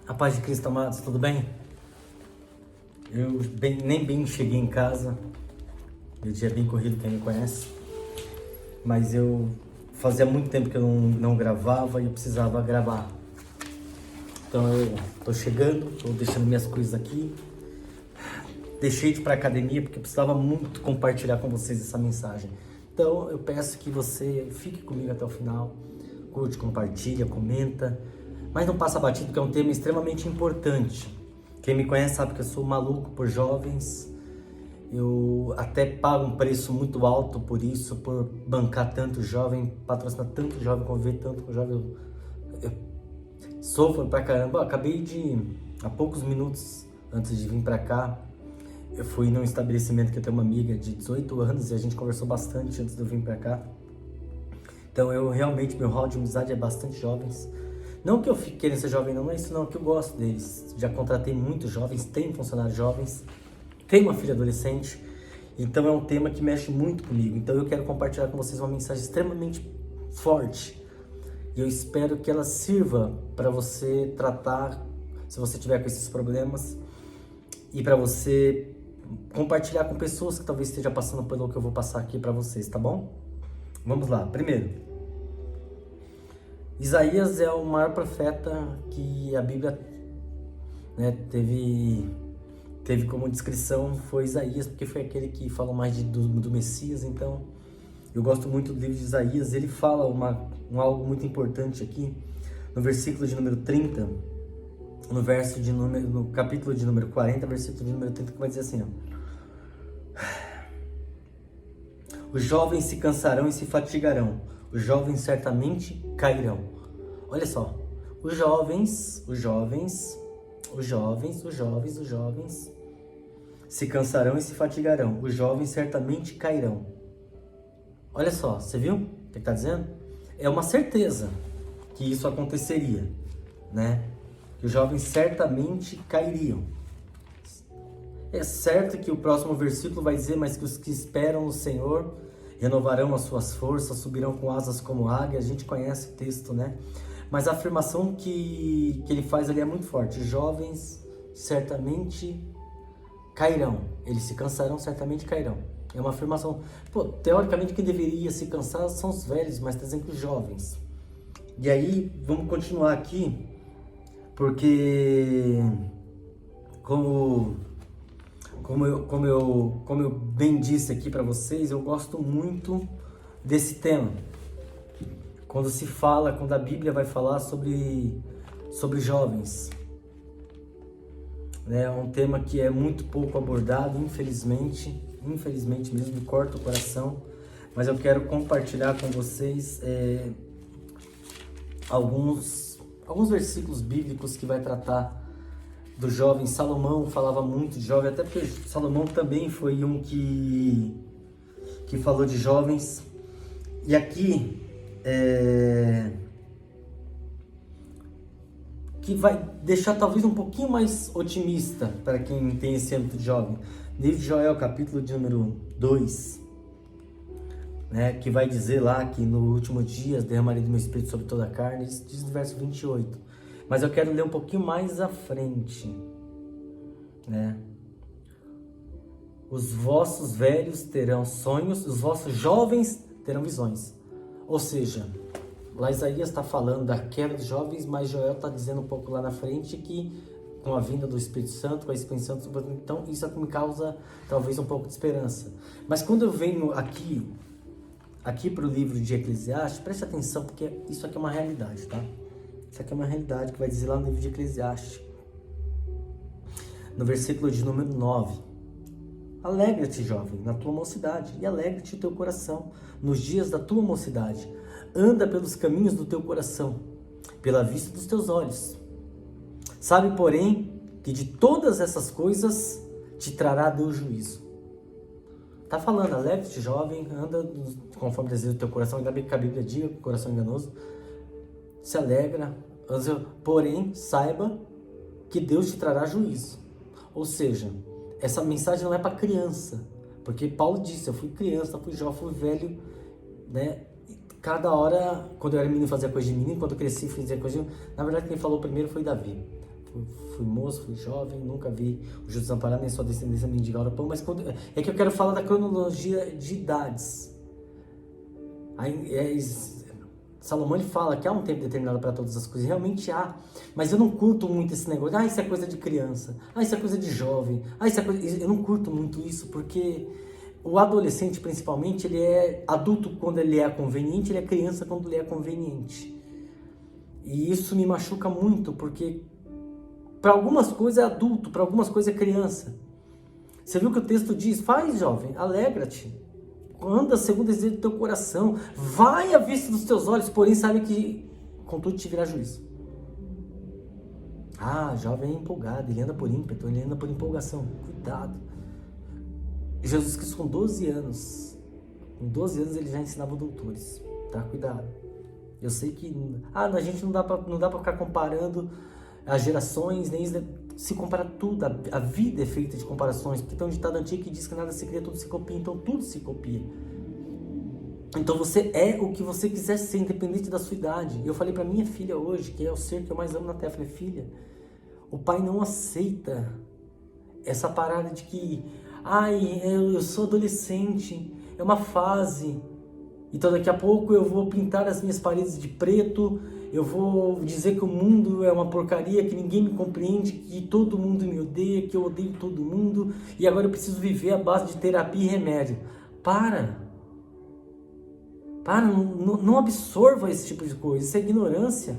A paz de Cristo, amados, tudo bem? Nem bem cheguei em casa, meu dia é bem corrido, quem me conhece, mas eu fazia muito tempo que eu não gravava e eu precisava gravar. Então eu tô chegando, tô deixando minhas coisas aqui, deixei de ir pra academia porque eu precisava muito compartilhar com vocês essa mensagem. Então eu peço que você fique comigo até o final, curte, compartilha, comenta, mas não passa batido, porque é um tema extremamente importante. Quem me conhece sabe que eu sou maluco por jovens, eu até pago um preço muito alto por isso, por bancar tanto jovem, patrocinar tanto jovem, conviver tanto com jovem, eu sofro pra caramba. Há poucos minutos antes de vir pra cá, eu fui num estabelecimento que eu tenho uma amiga de 18 anos e a gente conversou bastante antes de eu vir pra cá. Então meu hall de amizade é bastante jovens. Não que eu fique querendo ser jovem, não é isso não, é que eu gosto deles. Já contratei muitos jovens, tenho funcionários jovens, tenho uma filha adolescente, então é um tema que mexe muito comigo. Então eu quero compartilhar com vocês uma mensagem extremamente forte. E eu espero que ela sirva para você tratar, se você tiver com esses problemas, e para você compartilhar com pessoas que talvez estejam passando pelo que eu vou passar aqui para vocês, tá bom? Vamos lá. Primeiro, Isaías é o maior profeta que a Bíblia, né, teve como descrição, foi Isaías, porque foi aquele que falou mais do Messias. Então eu gosto muito do livro de Isaías. Ele fala algo muito importante aqui, no versículo de número 30, no capítulo de número 40, versículo de número 30, que vai dizer assim, ó: os jovens se cansarão e se fatigarão, os jovens certamente cairão. Olha só, os jovens se cansarão e se fatigarão, os jovens certamente cairão. Olha só, você viu o que está dizendo? É uma certeza que isso aconteceria, né? Que os jovens certamente cairiam. É certo que o próximo versículo vai dizer: mas que os que esperam no Senhor renovarão as suas forças, subirão com asas como águia. A gente conhece o texto, né? Mas a afirmação que ele faz ali é muito forte: os jovens certamente cairão, eles se cansarão, certamente cairão. É uma afirmação. Teoricamente quem deveria se cansar são os velhos, mas está dizendo que os jovens. E aí, vamos continuar aqui, porque como eu bem disse aqui para vocês, eu gosto muito desse tema. Quando a Bíblia vai falar sobre jovens, né? É um tema que é muito pouco abordado, infelizmente mesmo, me corta o coração, mas eu quero compartilhar com vocês alguns versículos bíblicos que vai tratar do jovem. Salomão falava muito de jovem, até porque Salomão também foi um que falou de jovens. E aqui que vai deixar talvez um pouquinho mais otimista para quem tem esse âmbito de jovem. Livro de Joel, capítulo de número 2, né, que vai dizer lá que no último dia derramarei do meu espírito sobre toda a carne. Isso diz no verso 28. Mas eu quero ler um pouquinho mais à frente, né? Os vossos velhos terão sonhos, os vossos jovens terão visões. Ou seja, lá Isaías está falando da queda dos jovens, mas Joel está dizendo um pouco lá na frente que com a vinda do Espírito Santo, com a Espírito Santo, então isso me causa talvez um pouco de esperança. Mas quando eu venho aqui para o livro de Eclesiastes, preste atenção, porque isso aqui é uma realidade, tá? Isso aqui é uma realidade que vai dizer lá no livro de Eclesiastes, no versículo de número 9: alegra-te, jovem, na tua mocidade, e alegra-te o teu coração nos dias da tua mocidade. Anda pelos caminhos do teu coração, pela vista dos teus olhos. Sabe, porém, que de todas essas coisas te trará Deus juízo. Tá falando: alegra-te, jovem, anda conforme deseja o teu coração. Ainda bem que a Bíblia diga, coração enganoso. Se alegra, porém, saiba que Deus te trará juízo. Ou seja, essa mensagem não é para criança, porque Paulo disse: eu fui criança, fui jovem, fui velho, né? Cada hora, quando eu era menino, fazia coisa de menino, quando eu cresci, fazia coisa de menino. Na verdade, quem falou primeiro foi Davi. fui moço, fui jovem, nunca vi o justo desamparado, nem sua descendência mendigar o pão, mas é que eu quero falar da cronologia de idades. Salomão, ele fala que há um tempo determinado para todas as coisas, realmente há, mas eu não curto muito esse negócio, isso é coisa de criança, isso é coisa de jovem, isso é coisa... Eu não curto muito isso, porque o adolescente, principalmente, ele é adulto quando ele é conveniente, ele é criança quando ele é conveniente. E isso me machuca muito, porque para algumas coisas é adulto, para algumas coisas é criança. Você viu que o texto diz, faz, jovem, alegra-te, anda segundo o desejo do teu coração, vai à vista dos teus olhos, porém sabe que contudo te virá juízo. Jovem é empolgado, ele anda por ímpeto, ele anda por empolgação, cuidado. Jesus Cristo com 12 anos ele já ensinava doutores, tá? Cuidado. Eu sei que a gente não dá para ficar comparando as gerações, nem se compara tudo, a vida é feita de comparações, porque tem um ditado antigo que diz que nada se cria, tudo se copia, então tudo se copia. Então você é o que você quiser ser, independente da sua idade. Eu falei para minha filha hoje, que é o ser que eu mais amo na terra, eu falei, filha, o pai não aceita essa parada de que, eu sou adolescente, é uma fase, então daqui a pouco eu vou pintar as minhas paredes de preto, eu vou dizer que o mundo é uma porcaria, que ninguém me compreende, que todo mundo me odeia, que eu odeio todo mundo, e agora eu preciso viver à base de terapia e remédio. Não absorva esse tipo de coisa, isso é ignorância.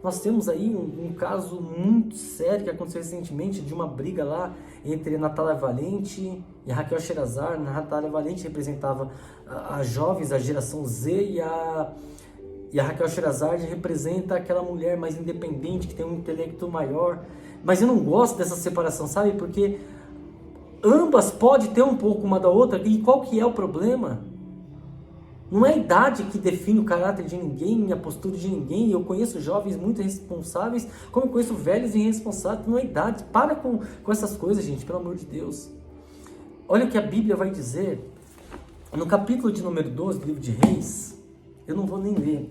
Nós temos aí um caso muito sério que aconteceu recentemente, de uma briga lá entre a Natália Valente e a Raquel Sherazade. A Natália Valente representava as jovens, a geração Z, e a Raquel Sherazade representa aquela mulher mais independente, que tem um intelecto maior. Mas eu não gosto dessa separação, sabe? Porque ambas podem ter um pouco uma da outra, e qual que é o problema? Não é a idade que define o caráter de ninguém, a postura de ninguém. Eu conheço jovens muito responsáveis, como eu conheço velhos e irresponsáveis. Não é a idade. Para com essas coisas, gente, pelo amor de Deus. Olha o que a Bíblia vai dizer no capítulo de número 12 do livro de Reis. Eu não vou nem ler,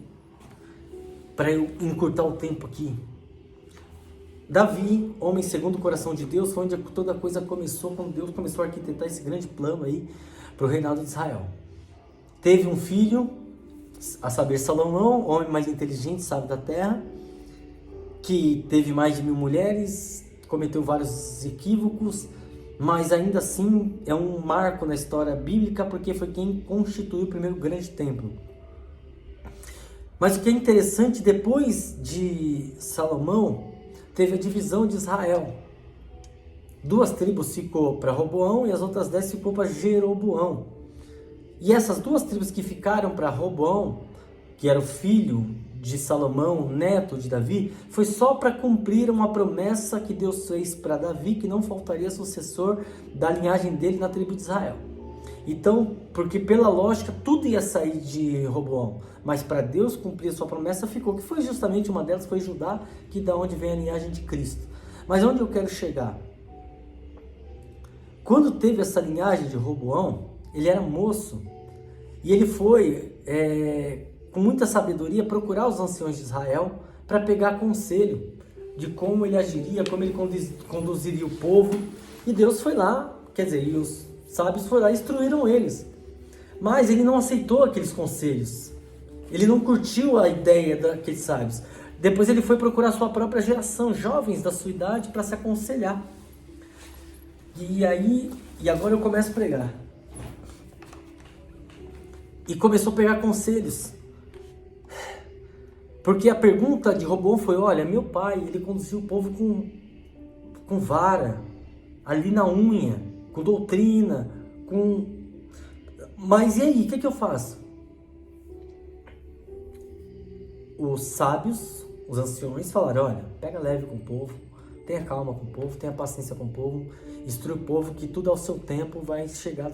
para eu encurtar o tempo aqui. Davi, homem segundo o coração de Deus, foi onde toda coisa começou, quando Deus começou a arquitetar esse grande plano aí para o reinado de Israel. Teve um filho, a saber, Salomão, homem mais inteligente, sábio da terra, que teve mais de 1000 mulheres, cometeu vários equívocos, mas ainda assim é um marco na história bíblica, porque foi quem constituiu o primeiro grande templo. Mas o que é interessante, depois de Salomão, teve a divisão de Israel. 2 tribos ficou para Roboão e as outras 10 ficou para Jeroboão. E essas 2 tribos que ficaram para Roboão, que era o filho de Salomão, neto de Davi, foi só para cumprir uma promessa que Deus fez para Davi, que não faltaria sucessor da linhagem dele na tribo de Israel. Então, porque pela lógica tudo ia sair de Roboão, mas para Deus cumprir a sua promessa ficou, que foi justamente uma delas, foi Judá, que da onde vem a linhagem de Cristo. Mas onde eu quero chegar? Quando teve essa linhagem de Roboão, ele era moço, e ele foi, com muita sabedoria, procurar os anciões de Israel para pegar conselho de como ele agiria, como ele conduziria o povo. E Deus foi lá, e os sábios foram lá e instruíram eles. Mas ele não aceitou aqueles conselhos, ele não curtiu a ideia daqueles sábios. Depois ele foi procurar a sua própria geração, jovens da sua idade, para se aconselhar. E agora eu começo a pregar. E começou a pegar conselhos. Porque a pergunta de Roboão foi, olha, meu pai, ele conduziu o povo com vara, ali na unha, com doutrina, Mas e aí, o que eu faço? Os sábios, os anciões falaram, olha, pega leve com o povo, tenha calma com o povo, tenha paciência com o povo, instrui o povo que tudo ao seu tempo vai chegar,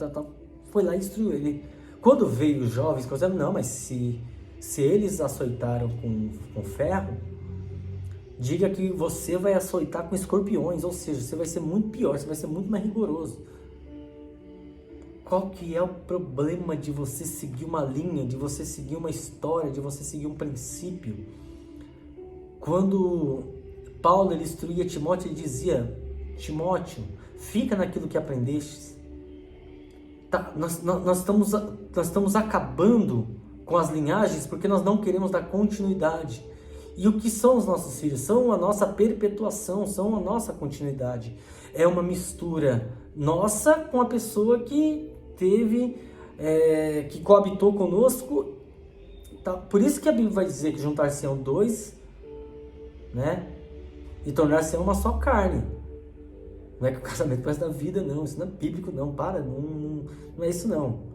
Foi lá e instruiu ele. Quando veio os jovens, disseram, não, mas se eles açoitaram com ferro, diga que você vai açoitar com escorpiões, ou seja, você vai ser muito pior, você vai ser muito mais rigoroso. Qual que é o problema de você seguir uma linha, de você seguir uma história, de você seguir um princípio, quando Paulo, ele instruía Timóteo e dizia: Timóteo, fica naquilo que aprendeste. Tá, nós estamos acabando com as linhagens porque nós não queremos dar continuidade. E o que são os nossos filhos? São a nossa perpetuação, são a nossa continuidade. É uma mistura nossa com a pessoa que que coabitou conosco. Tá? Por isso que a Bíblia vai dizer que juntar-se-ão dois, né? E tornar-se uma só carne. Não é que o casamento parece da vida, não. Isso não é bíblico, não. Não é isso, não.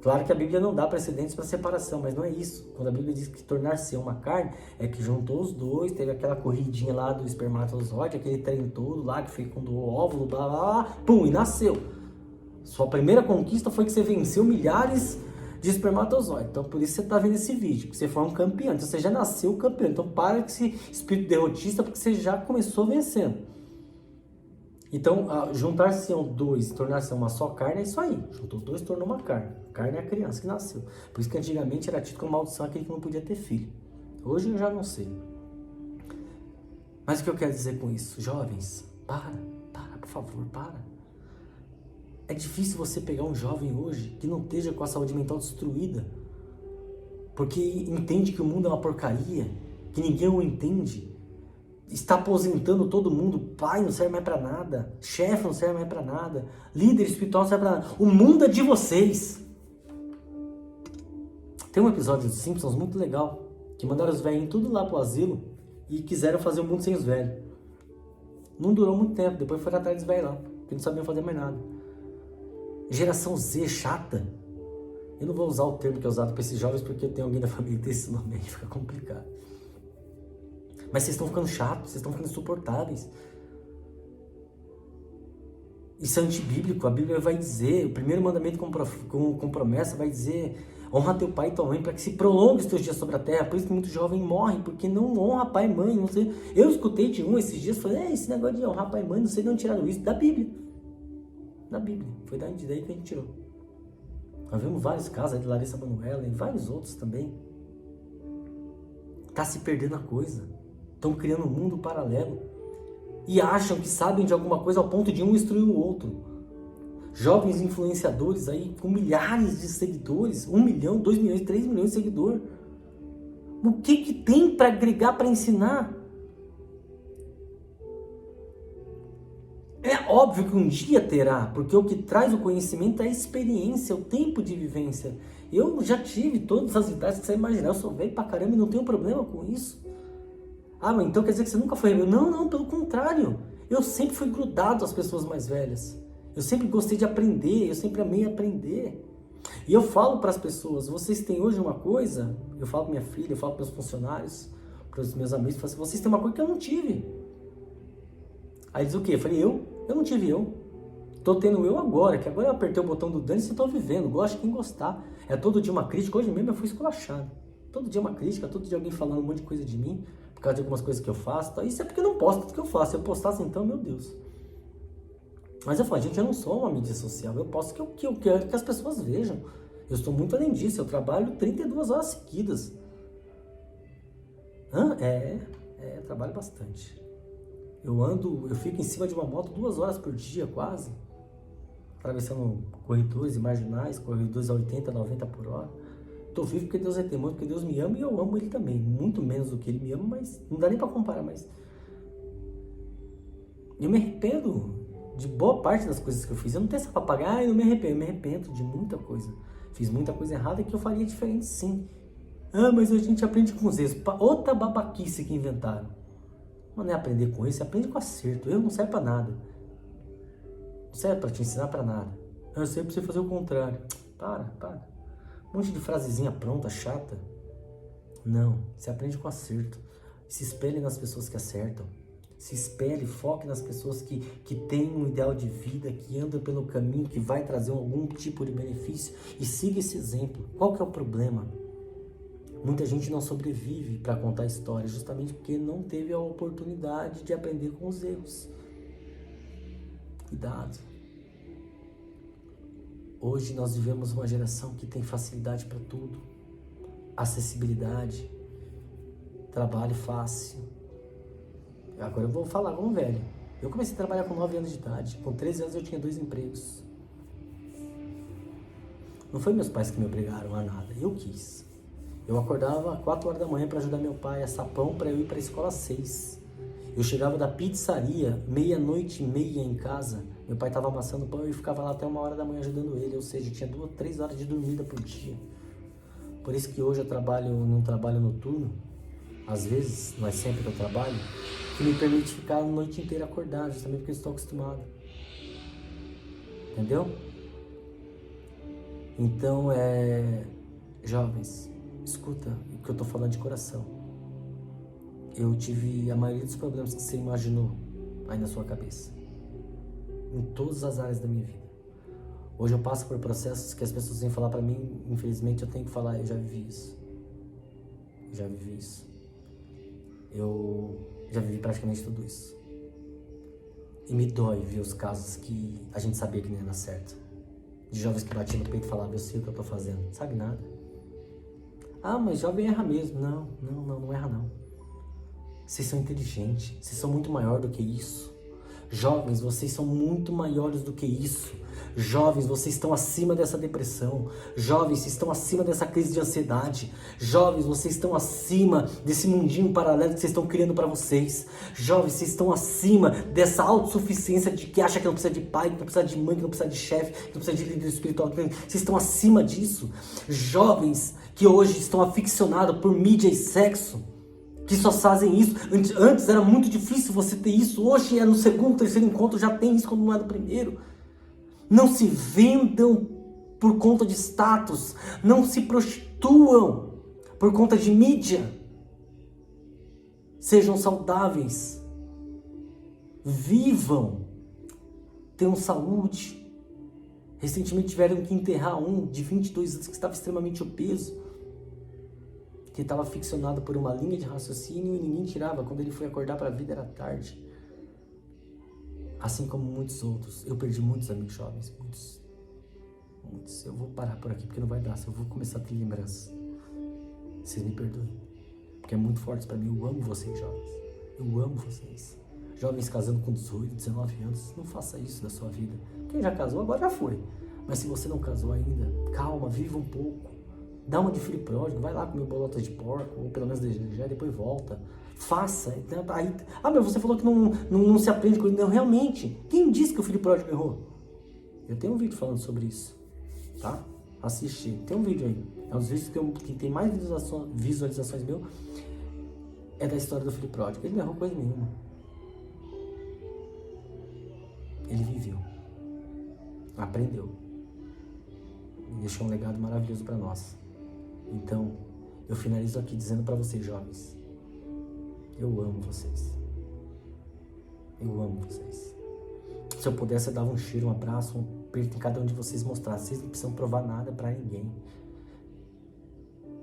Claro que a Bíblia não dá precedentes para separação, mas não é isso. Quando a Bíblia diz que tornar-se uma carne, é que juntou os dois, teve aquela corridinha lá do espermatozoide, aquele trem todo lá que fecundou o óvulo, blá, blá, blá, pum, e nasceu. Sua primeira conquista foi que você venceu milhares de espermatozoides. Então, por isso você está vendo esse vídeo, que você foi um campeão. Então, você já nasceu campeão. Então, para com esse espírito derrotista, porque você já começou vencendo. Então, juntar-se dois, tornar-se uma só carne, é isso aí. Juntou dois, tornou uma carne. Carne é a criança que nasceu. Por isso que antigamente era tido como maldição aquele que não podia ter filho. Hoje eu já não sei. Mas o que eu quero dizer com isso? Jovens, para, por favor, para. É difícil você pegar um jovem hoje que não esteja com a saúde mental destruída, porque entende que o mundo é uma porcaria, que ninguém o entende. Está aposentando todo mundo, pai não serve mais para nada, chefe não serve mais para nada, líder espiritual não serve para nada. O mundo é de vocês. Tem um episódio dos Simpsons muito legal, que mandaram os velhinhos tudo lá pro asilo e quiseram fazer o mundo sem os velhos. Não durou muito tempo, depois foram atrás dos velhos lá, porque não sabiam fazer mais nada. Geração Z chata. Eu não vou usar o termo que é usado para esses jovens, porque eu tenho alguém da família que tem esse nome aí, fica complicado. Mas vocês estão ficando chatos, vocês estão ficando insuportáveis. Isso é antibíblico. A Bíblia vai dizer, o primeiro mandamento com promessa vai dizer: honra teu pai e tua mãe para que se prolongue os teus dias sobre a terra. Por isso que muito jovem morre, porque não honra pai e mãe. Não sei. Eu escutei de esses dias, falei: esse negócio de honrar pai e mãe, não sei de onde tiraram isso. Da Bíblia. Da Bíblia. Foi daí que a gente tirou. Nós vimos vários casos aí de Larissa Manoela e vários outros também. Está se perdendo a coisa. Estão criando um mundo paralelo e acham que sabem de alguma coisa ao ponto de um instruir o outro. Jovens influenciadores aí com milhares de seguidores, 1 milhão, 2 milhões, 3 milhões de seguidores. O que tem para agregar, para ensinar? É óbvio que um dia terá, porque o que traz o conhecimento é a experiência, o tempo de vivência. Eu já tive todas as idades que você imaginar, eu sou velho pra caramba e não tenho problema com isso. Ah, mas então quer dizer que você nunca foi rebelde? Não, pelo contrário. Eu sempre fui grudado às pessoas mais velhas. Eu sempre gostei de aprender, eu sempre amei aprender. E eu falo para as pessoas: vocês têm hoje uma coisa, eu falo para minha filha, eu falo para os funcionários, para os meus amigos, eu falo assim: vocês têm uma coisa que eu não tive. Aí diz o quê? Eu falei: eu não tive eu. Tô tendo eu agora, que agora eu apertei o botão do dane-se e tô vivendo. Gosto de quem gostar. É todo dia uma crítica. Hoje mesmo eu fui esculachado. Todo dia uma crítica, todo dia alguém falando um monte de coisa de mim, por causa de algumas coisas que eu faço. Tá? Isso é porque eu não posto tudo que eu faço. Se eu postasse então, meu Deus. Mas eu falo: gente, eu não sou uma mídia social. Eu posto o que eu quero que as pessoas vejam. Eu estou muito além disso. Eu trabalho 32 horas seguidas. Eu trabalho bastante. Eu fico em cima de uma moto 2 horas por dia, quase. Atravessando corredores e marginais, corredores a 80, 90 por hora. Tô vivo porque Deus é teimoso, porque Deus me ama e eu amo Ele também. Muito menos do que Ele me ama, mas não dá nem pra comparar, mas... Eu me arrependo de boa parte das coisas que eu fiz. Eu não tenho essa papagaia, eu me arrependo de muita coisa. Fiz muita coisa errada que eu faria diferente, sim. Mas a gente aprende com os erros. Outra babaquice que inventaram. Não é aprender com isso, você aprende com acerto. Erro não serve pra nada. Não serve pra te ensinar pra nada. Eu sei pra você fazer o contrário. Para. Um monte de frasezinha pronta, chata. Não, você aprende com acerto. Se espelhe nas pessoas que acertam. Se espelhe, foque nas pessoas que têm um ideal de vida, que andam pelo caminho, que vai trazer algum tipo de benefício. E siga esse exemplo. Qual que é o problema? Muita gente não sobrevive para contar história, justamente porque não teve a oportunidade de aprender com os erros. Cuidado. Hoje nós vivemos uma geração que tem facilidade para tudo. Acessibilidade. Trabalho fácil. Agora eu vou falar como velho. Eu comecei a trabalhar com 9 anos de idade. Com 13 anos eu tinha 2 empregos. Não foi meus pais que me obrigaram a nada, eu quis. Eu acordava às 4 horas da manhã para ajudar meu pai a assar pão para eu ir para a escola às 6. Eu chegava da pizzaria, 00:30 em casa, meu pai estava amassando pão e eu ficava lá até 1 hora da manhã ajudando ele, ou seja, eu tinha 2, 3 horas de dormida por dia. Por isso que hoje eu trabalho num trabalho noturno, às vezes, não é sempre que eu trabalho, que me permite ficar a noite inteira acordado, justamente porque eu estou acostumado. Entendeu? Então, jovens, escuta o que eu tô falando de coração. Eu tive a maioria dos problemas que você imaginou aí na sua cabeça. Em todas as áreas da minha vida. Hoje eu passo por processos que as pessoas vêm falar pra mim, infelizmente eu tenho que falar, eu já vivi isso. Eu já vivi praticamente tudo isso. E me dói ver os casos que a gente sabia que não ia dar certo. De jovens que batiam no peito e falavam, eu sei o que eu tô fazendo. Sabe nada. Ah, mas jovem erra mesmo. Não erra não. Vocês são inteligentes, vocês são muito maior do que isso. Jovens, vocês são muito maiores do que isso. Jovens, vocês estão acima dessa depressão. Jovens, vocês estão acima dessa crise de ansiedade. Jovens, vocês estão acima desse mundinho paralelo que vocês estão criando para vocês. Jovens, vocês estão acima dessa autossuficiência de que acha que não precisa de pai, que não precisa de mãe, que não precisa de chefe, que não precisa de líder espiritual. Vocês estão acima disso. Jovens que hoje estão aficionados por mídia e sexo, que só fazem isso. Antes era muito difícil você ter isso. Hoje no segundo, terceiro encontro já tem isso quando não é do primeiro. Não se vendam por conta de status. Não se prostituam por conta de mídia. Sejam saudáveis. Vivam. Tenham saúde. Recentemente tiveram que enterrar um de 22 anos que estava extremamente obeso, que estava ficcionado por uma linha de raciocínio e ninguém tirava. Quando ele foi acordar para a vida era tarde. Assim como muitos outros. Eu perdi muitos amigos jovens, muitos. Eu vou parar por aqui porque não vai dar, eu vou começar a ter lembranças. Vocês me perdoem, porque é muito forte para mim. Eu amo vocês, jovens. Eu amo vocês. Jovens casando com 18, 19 anos, não faça isso na sua vida. Quem já casou agora já foi. Mas se você não casou ainda, calma, viva um pouco. Dá uma de filho pródigo, vai lá comer bolotas de porco, ou pelo menos já depois volta. Faça. Aí, mas você falou que não se aprende com isso. Não, realmente, quem disse que o filho pródigo errou? Eu tenho um vídeo falando sobre isso, tá? Assiste, tem um vídeo aí. É um dos vídeos que tem mais visualizações meu. É da história do filho pródigo. Ele não errou coisa nenhuma. Ele viveu. Aprendeu. E deixou um legado maravilhoso para nós. Então, eu finalizo aqui dizendo para vocês, jovens, eu amo vocês. Eu amo vocês. Se eu pudesse, eu dava um cheiro, um abraço, um aperto em cada um de vocês, mostrar. Vocês não precisam provar nada para ninguém.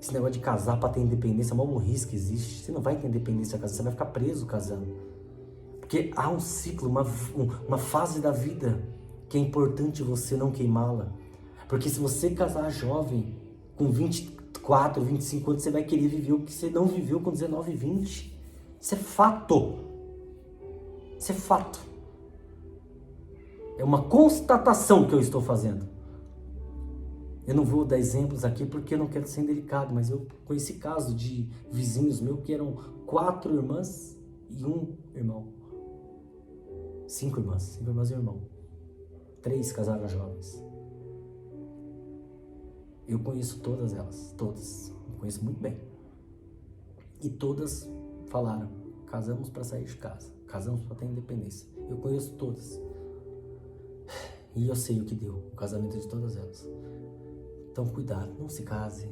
Esse negócio de casar para ter independência é uma burrice que existe. Você não vai ter independência casando, você vai ficar preso casando. Porque há um ciclo, uma fase da vida que é importante você não queimá-la. Porque se você casar jovem, com 24, 25 anos, você vai querer viver o que você não viveu com 19, 20. Isso é fato. Isso é fato. É uma constatação que eu estou fazendo. Eu não vou dar exemplos aqui porque eu não quero ser indelicado, mas eu conheci casos de vizinhos meus que eram 4 irmãs e 1 irmão. 5 irmãs e 1 irmão. 3 casaram jovens. Eu conheço todas elas, todas. Eu conheço muito bem. E todas falaram, casamos para sair de casa, casamos para ter independência. Eu conheço todas. E eu sei o que deu o casamento de todas elas. Então, cuidado, não se case.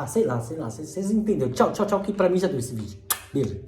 Sei lá, vocês entenderam. Tchau, que pra mim já deu esse vídeo. Beijo.